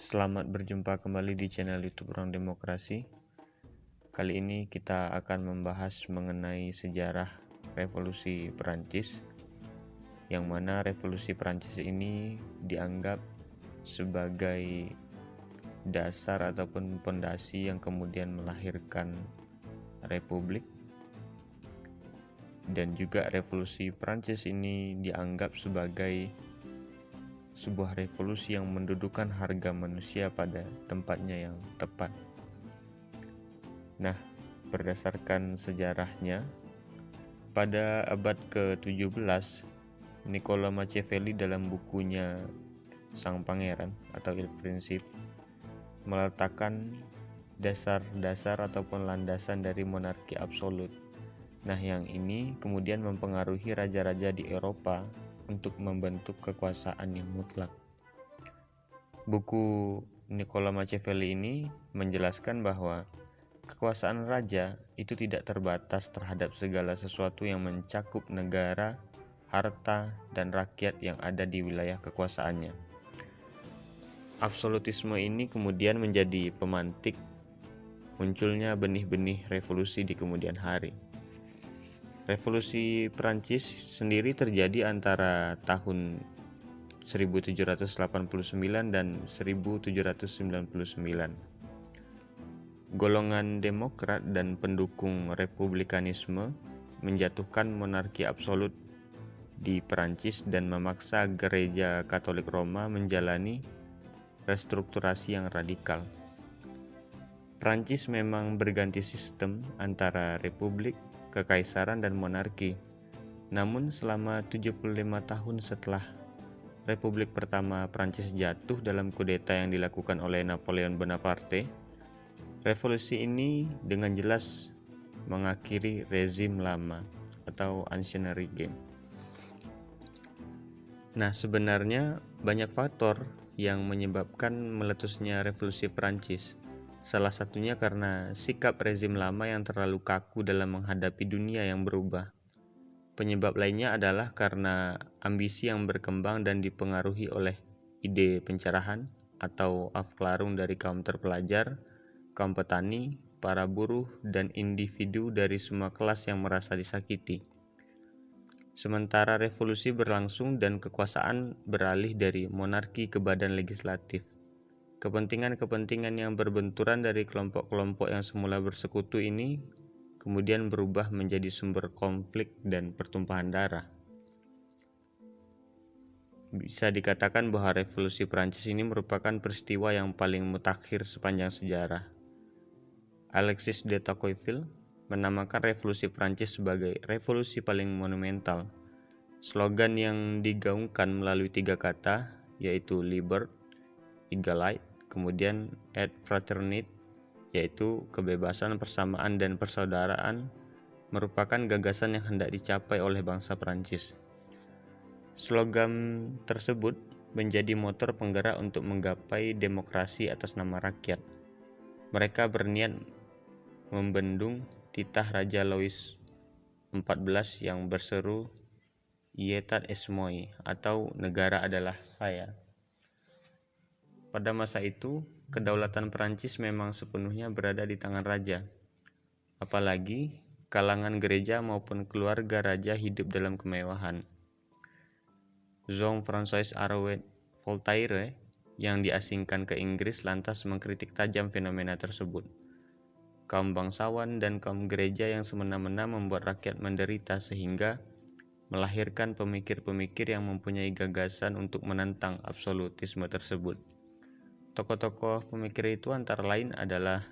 Selamat berjumpa kembali di channel YouTube Ruang Demokrasi. Kali ini kita akan membahas mengenai sejarah Revolusi Perancis, yang mana Revolusi Perancis ini dianggap sebagai dasar ataupun pondasi yang kemudian melahirkan Republik. Dan juga Revolusi Perancis ini dianggap sebagai sebuah revolusi yang mendudukan harga manusia pada tempatnya yang tepat. Nah, berdasarkan sejarahnya, pada abad ke-17, Niccolo Machiavelli dalam bukunya Sang Pangeran atau Il Principe meletakkan dasar-dasar ataupun landasan dari monarki absolut. Nah, yang ini kemudian mempengaruhi raja-raja di Eropa untuk membentuk kekuasaan yang mutlak. Buku Niccolo Machiavelli ini menjelaskan bahwa kekuasaan raja itu tidak terbatas terhadap segala sesuatu yang mencakup negara, harta, dan rakyat yang ada di wilayah kekuasaannya. Absolutisme ini kemudian menjadi pemantik munculnya benih-benih revolusi di kemudian hari. Revolusi Perancis sendiri terjadi antara tahun 1789 dan 1799. Golongan Demokrat dan pendukung Republikanisme menjatuhkan monarki absolut di Perancis dan memaksa Gereja Katolik Roma menjalani restrukturasi yang radikal. Perancis memang berganti sistem antara republik, kekaisaran, dan monarki. Namun selama 75 tahun setelah Republik pertama Prancis jatuh dalam kudeta yang dilakukan oleh Napoleon Bonaparte, revolusi ini dengan jelas mengakhiri rezim lama atau Ancien Régime. Nah, sebenarnya banyak faktor yang menyebabkan meletusnya revolusi Prancis. Salah satunya karena sikap rezim lama yang terlalu kaku dalam menghadapi dunia yang berubah. Penyebab lainnya adalah karena ambisi yang berkembang dan dipengaruhi oleh ide pencerahan atau afklarung dari kaum terpelajar, kaum petani, para buruh, dan individu dari semua kelas yang merasa disakiti. Sementara revolusi berlangsung dan kekuasaan beralih dari monarki ke badan legislatif. Kepentingan-kepentingan yang berbenturan dari kelompok-kelompok yang semula bersekutu ini kemudian berubah menjadi sumber konflik dan pertumpahan darah. Bisa dikatakan bahwa revolusi Prancis ini merupakan peristiwa yang paling mutakhir sepanjang sejarah. Alexis de Tocqueville menamakan revolusi Prancis sebagai revolusi paling monumental. Slogan yang digaungkan melalui 3 kata, yaitu Liber, Égalité, kemudian et Fraternité, yaitu kebebasan, persamaan, dan persaudaraan, merupakan gagasan yang hendak dicapai oleh bangsa Prancis. Slogan tersebut menjadi motor penggerak untuk menggapai demokrasi atas nama rakyat. Mereka berniat membendung titah Raja Louis XIV yang berseru "État est moi" atau negara adalah saya. Pada masa itu, kedaulatan Perancis memang sepenuhnya berada di tangan raja. Apalagi kalangan gereja maupun keluarga raja hidup dalam kemewahan. Jean-François Arouet Voltaire yang diasingkan ke Inggris lantas mengkritik tajam fenomena tersebut. Kaum bangsawan dan kaum gereja yang semena-mena membuat rakyat menderita sehingga melahirkan pemikir-pemikir yang mempunyai gagasan untuk menentang absolutisme tersebut. Tokoh-tokoh pemikir itu antara lain adalah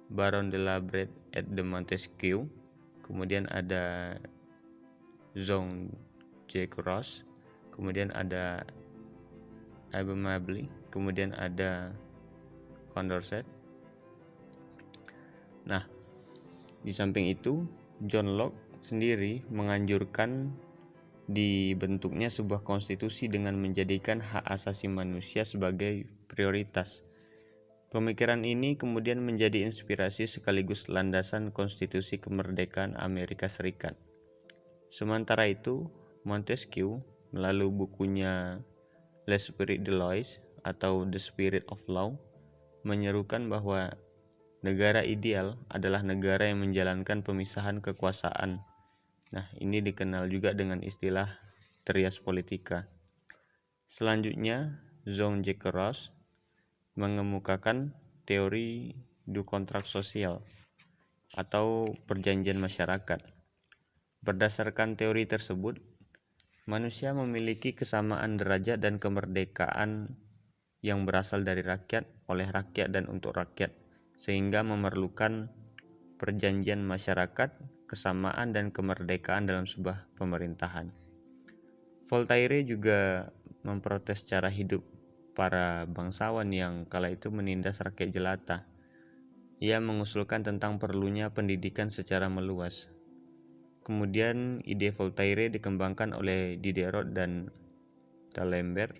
Baron de la Brede et de Montesquieu, kemudian ada Jean-Jacques Rousseau, kemudian ada Aimable, kemudian ada Condorcet. Nah, di samping itu, John Locke sendiri menganjurkan dibentuknya sebuah konstitusi dengan menjadikan hak asasi manusia sebagai prioritas. Pemikiran ini kemudian menjadi inspirasi sekaligus landasan konstitusi kemerdekaan Amerika Serikat. Sementara itu, Montesquieu melalui bukunya L'Esprit de Lois atau The Spirit of Law menyerukan bahwa negara ideal adalah negara yang menjalankan pemisahan kekuasaan. Nah, ini dikenal juga dengan istilah trias politika. Selanjutnya, Jean-Jacques Rousseau mengemukakan teori du kontrak sosial atau perjanjian masyarakat. Berdasarkan teori tersebut, manusia memiliki kesamaan derajat dan kemerdekaan yang berasal dari rakyat, oleh rakyat, dan untuk rakyat, sehingga memerlukan perjanjian masyarakat, kesamaan, dan kemerdekaan dalam sebuah pemerintahan. Voltaire juga memprotes cara hidup para bangsawan yang kala itu menindas rakyat jelata. Ia mengusulkan tentang perlunya pendidikan secara meluas. Kemudian ide Voltaire dikembangkan oleh Diderot dan D'Alembert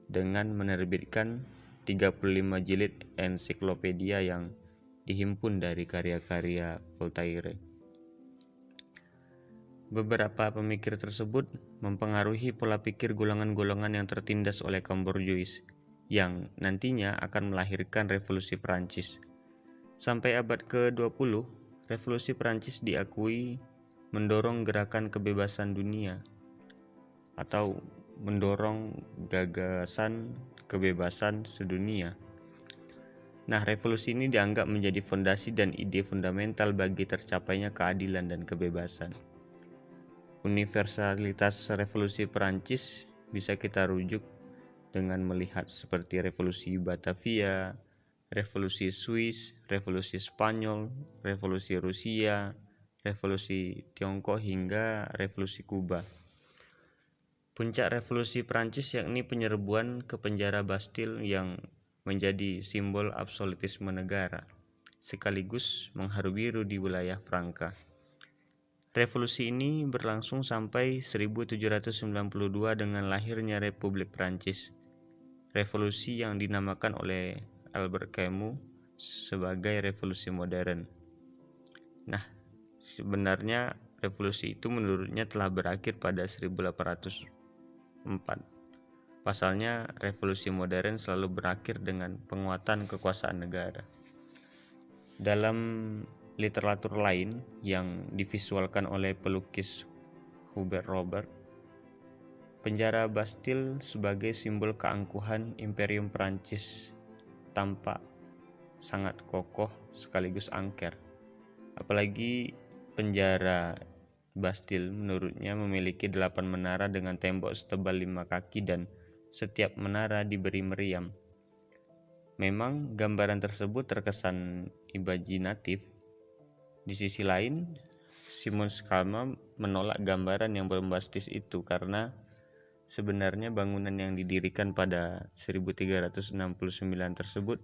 dengan menerbitkan 35 jilid ensiklopedia yang dihimpun dari karya-karya Voltaire. Beberapa pemikir tersebut mempengaruhi pola pikir golongan-golongan yang tertindas oleh kaum borjuis yang nantinya akan melahirkan revolusi Perancis. Sampai abad ke-20, revolusi Perancis diakui mendorong gerakan kebebasan dunia atau mendorong gagasan kebebasan sedunia. Nah, revolusi ini dianggap menjadi fondasi dan ide fundamental bagi tercapainya keadilan dan kebebasan. Universalitas revolusi Perancis bisa kita rujuk dengan melihat seperti revolusi Batavia, revolusi Swiss, revolusi Spanyol, revolusi Rusia, revolusi Tiongkok hingga revolusi Kuba. Puncak revolusi Prancis yakni penyerbuan ke penjara Bastille yang menjadi simbol absolutisme negara, sekaligus mengharu-biru di wilayah Franka. Revolusi ini berlangsung sampai 1792 dengan lahirnya Republik Prancis. Revolusi yang dinamakan oleh Albert Camus sebagai revolusi modern. Nah, sebenarnya revolusi itu menurutnya telah berakhir pada 1804. Pasalnya, revolusi modern selalu berakhir dengan penguatan kekuasaan negara. Dalam literatur lain yang divisualkan oleh pelukis Hubert Robert, penjara Bastille sebagai simbol keangkuhan Imperium Prancis tampak sangat kokoh sekaligus angker. Apalagi penjara Bastille menurutnya memiliki 8 menara dengan tembok setebal 5 kaki dan setiap menara diberi meriam. Memang gambaran tersebut terkesan imajinatif. Di sisi lain, Simon Schama menolak gambaran yang bombastis itu karena sebenarnya bangunan yang didirikan pada 1369 tersebut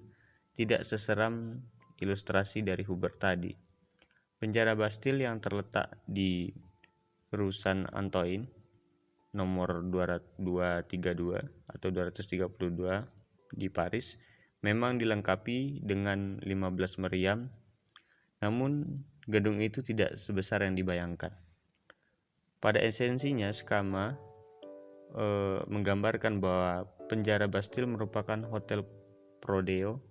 tidak seseram ilustrasi dari Hubert tadi. Penjara Bastille yang terletak di Rue Saint-Antoine nomor 232 atau 232 di Paris memang dilengkapi dengan 15 meriam, namun gedung itu tidak sebesar yang dibayangkan. Pada esensinya, Schama menggambarkan bahwa penjara Bastille merupakan hotel prodeo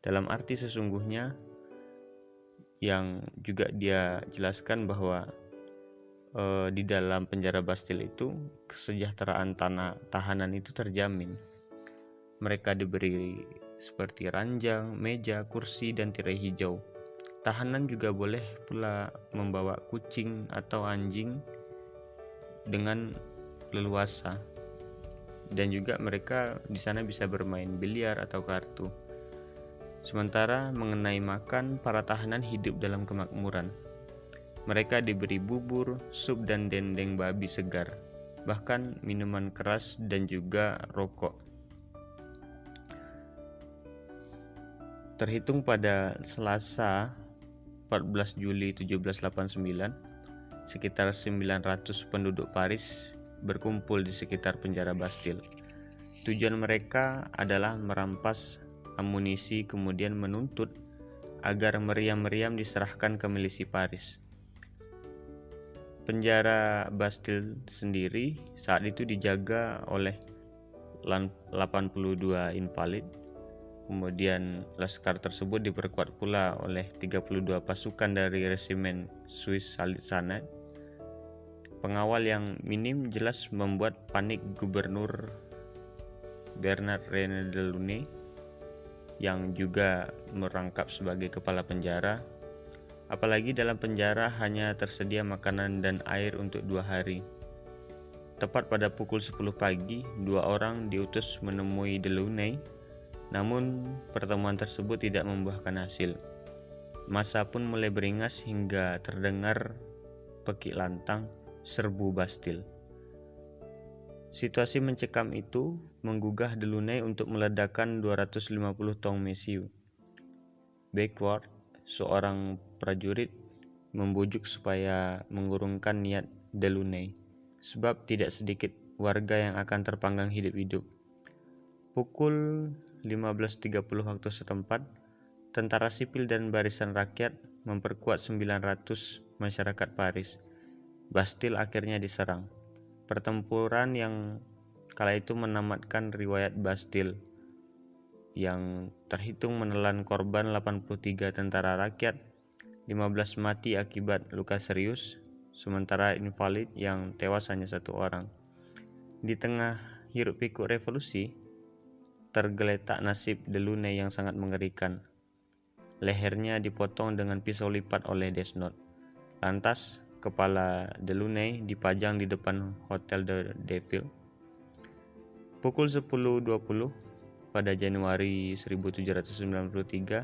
dalam arti sesungguhnya, yang juga dia jelaskan bahwa di dalam penjara Bastille itu kesejahteraan tahanan itu terjamin. Mereka diberi seperti ranjang, meja, kursi, dan tirai hijau. Tahanan juga boleh pula membawa kucing atau anjing dengan leluasa. Dan juga mereka di sana bisa bermain biliar atau kartu. Sementara mengenai makan, para tahanan hidup dalam kemakmuran. Mereka diberi bubur, sup, dan dendeng babi segar, bahkan minuman keras dan juga rokok. Terhitung pada Selasa 14 Juli 1789, sekitar 900 penduduk Paris berkumpul di sekitar penjara Bastille. Tujuan mereka adalah merampas amunisi, kemudian menuntut agar meriam-meriam diserahkan ke milisi Paris. Penjara Bastille sendiri saat itu dijaga oleh 82 invalid. Kemudian laskar tersebut diperkuat pula oleh 32 pasukan dari resimen Swiss Salizanat. Pengawal yang minim jelas membuat panik Gubernur Bernard René Delaunay yang juga merangkap sebagai kepala penjara. Apalagi dalam penjara hanya tersedia makanan dan air untuk 2 hari. Tepat pada pukul 10 pagi, 2 orang diutus menemui Delaunay, namun pertemuan tersebut tidak membuahkan hasil. Massa pun mulai beringas hingga terdengar pekik lantang serbu Bastille. Situasi mencekam itu menggugah Delaunay untuk meledakkan 250 tong mesiu. Backward, seorang prajurit, membujuk supaya mengurungkan niat Delaunay, sebab tidak sedikit warga yang akan terpanggang hidup-hidup. Pukul 15.30 waktu setempat, tentara sipil dan barisan rakyat memperkuat 900 masyarakat Paris. Bastille akhirnya diserang. Pertempuran yang kala itu menamatkan riwayat Bastille, yang terhitung menelan korban 83 tentara rakyat, 15 mati akibat luka serius, sementara invalid yang tewas hanya 1 orang. Di tengah hiruk-pikuk revolusi, tergeletak nasib Delaunay yang sangat mengerikan. Lehernya dipotong dengan pisau lipat oleh Desnod. Lantas, kepala Delaunay dipajang di depan Hotel de Deville. Pukul 10.20 pada Januari 1793,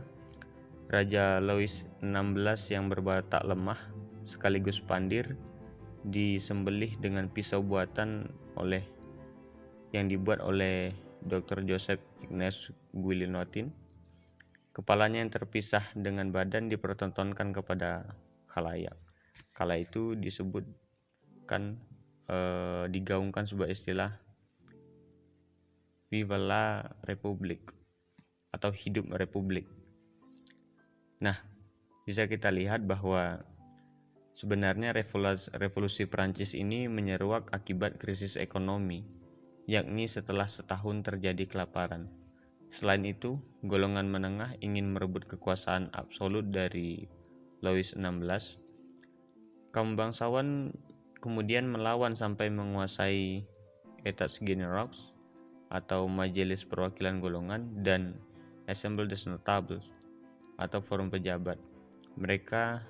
Raja Louis XVI yang berwatak lemah sekaligus pandir disembelih dengan pisau buatan yang dibuat oleh Dr. Joseph Ignace Guillenotin. Kepalanya yang terpisah dengan badan dipertontonkan kepada khalayak. Kala itu digaungkan sebuah istilah Vive la République atau hidup Republik. Nah, bisa kita lihat bahwa sebenarnya revolusi Prancis ini menyeruak akibat krisis ekonomi, yakni setelah setahun terjadi kelaparan. Selain itu, golongan menengah ingin merebut kekuasaan absolut dari Louis XVI. Kaum bangsawan kemudian melawan sampai menguasai Etats Généraux atau Majelis Perwakilan Golongan dan Assemblée des Notables atau Forum Pejabat. Mereka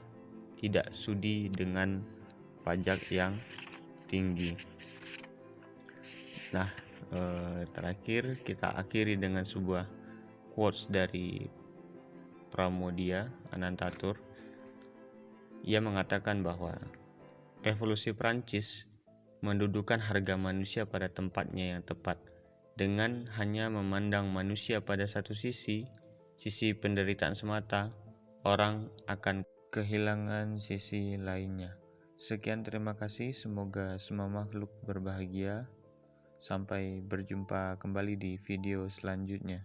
tidak sudi dengan pajak yang tinggi. Nah, terakhir kita akhiri dengan sebuah quotes dari Pramodia Anantatur. Ia mengatakan bahwa revolusi Prancis mendudukan harga manusia pada tempatnya yang tepat, dengan hanya memandang manusia pada satu sisi penderitaan semata, orang akan kehilangan sisi lainnya. Sekian, terima kasih, semoga semua makhluk berbahagia. Sampai berjumpa kembali di video selanjutnya.